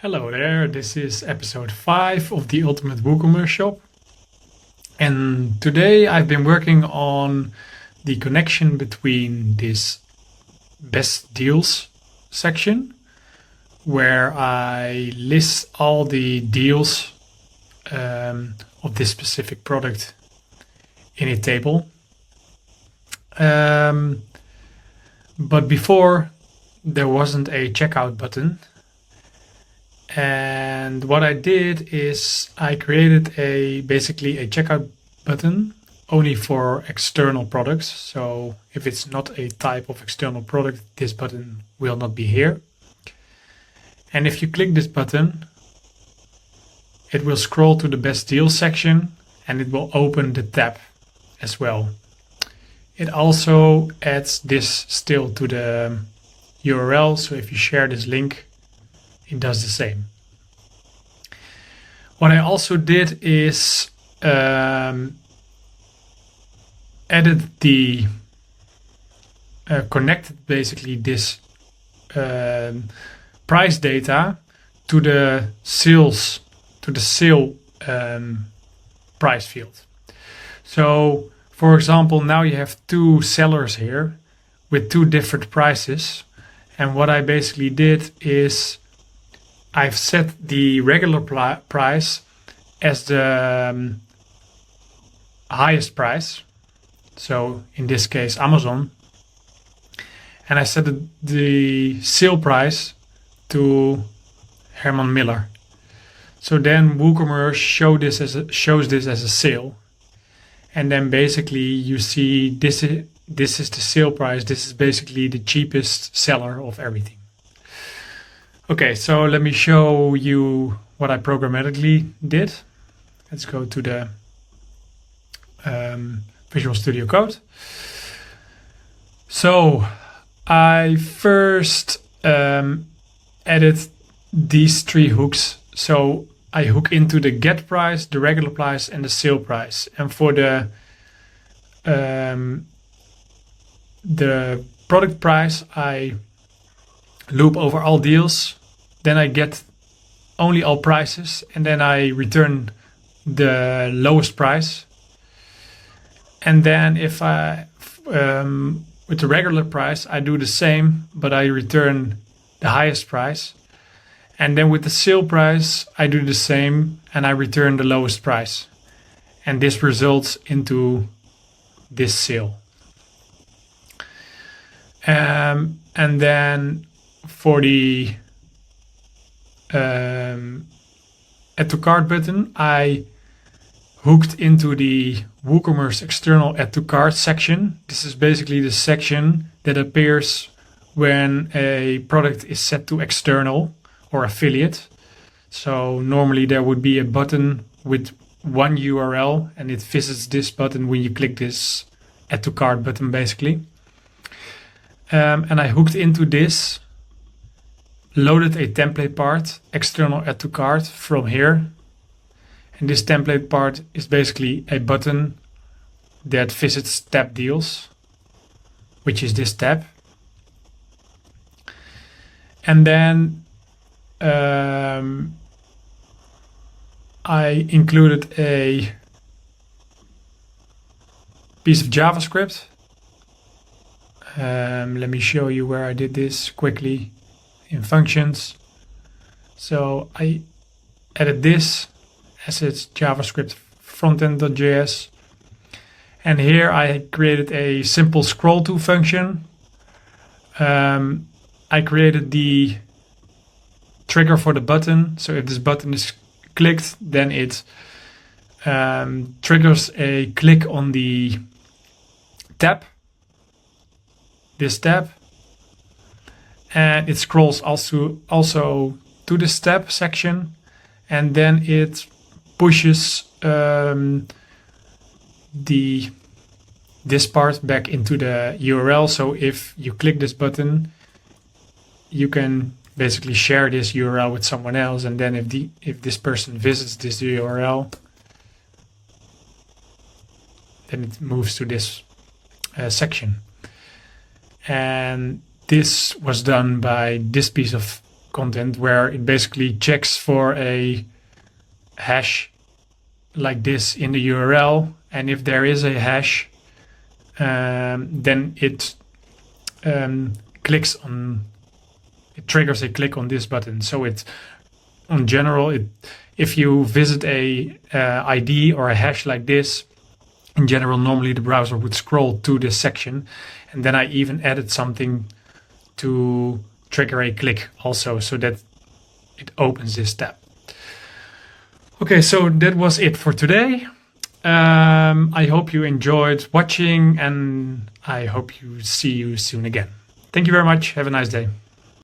Hello there, this is episode 5 of the Ultimate WooCommerce Shop. And today I've been working on the connection between this best deals section, where I list all the deals of this specific product in a table. But before, there wasn't a checkout button. And what I did is I created basically a checkout button only for external products. So if it's not a type of external product, this button will not be here. And if you click this button, it will scroll to the best deal section and it will open the tab as well. It also adds this still to the URL. So if you share this link, it does the same. What I also did is added the connected basically this price data to the sale price field. So for example, now you have two sellers here with two different prices, and what I basically did is I've set the regular price as the highest price. So in this case, Amazon. And I set the sale price to Herman Miller. So then WooCommerce shows this as a sale. And then basically you see this is the sale price. This is basically the cheapest seller of everything. Okay, so let me show you what I programmatically did. Let's go to the Visual Studio Code. So I first added these three hooks. So I hook into the get price, the regular price, and the sale price. And for the product price, I loop over all deals. Then I get only all prices, and then I return the lowest price. And then if I, with the regular price, I do the same, but I return the highest price. And then with the sale price, I do the same, and I return the lowest price. And this results into this sale. And then for the add to cart button, I hooked into the WooCommerce external add to cart section. This is basically the section that appears when a product is set to external or affiliate. So normally there would be a button with one URL, and it visits this button when you click this add to cart button basically. And I hooked into this, loaded a template part, external add to cart from here. And this template part is basically a button that visits tab deals, which is this tab. And then I included a piece of JavaScript. Let me show you where I did this quickly in functions. So I added this as its JavaScript frontend.js. And here I created a simple scroll to function. I created the trigger for the button. So if this button is clicked, then it triggers a click on the tab, this tab. And it scrolls also to this tab section, and then it pushes this part back into the URL. So if you click this button, you can basically share this URL with someone else, and then if this person visits this URL, then it moves to this section. And this was done by this piece of content where it basically checks for a hash like this in the URL, and if there is a hash, then it triggers a click on this button. So if you visit a ID or a hash like this, in general, normally the browser would scroll to this section, and then I even added something to trigger a click also, so that it opens this tab. Okay, so that was it for today. I hope you enjoyed watching, and I hope you see you soon again. Thank you very much. Have a nice day.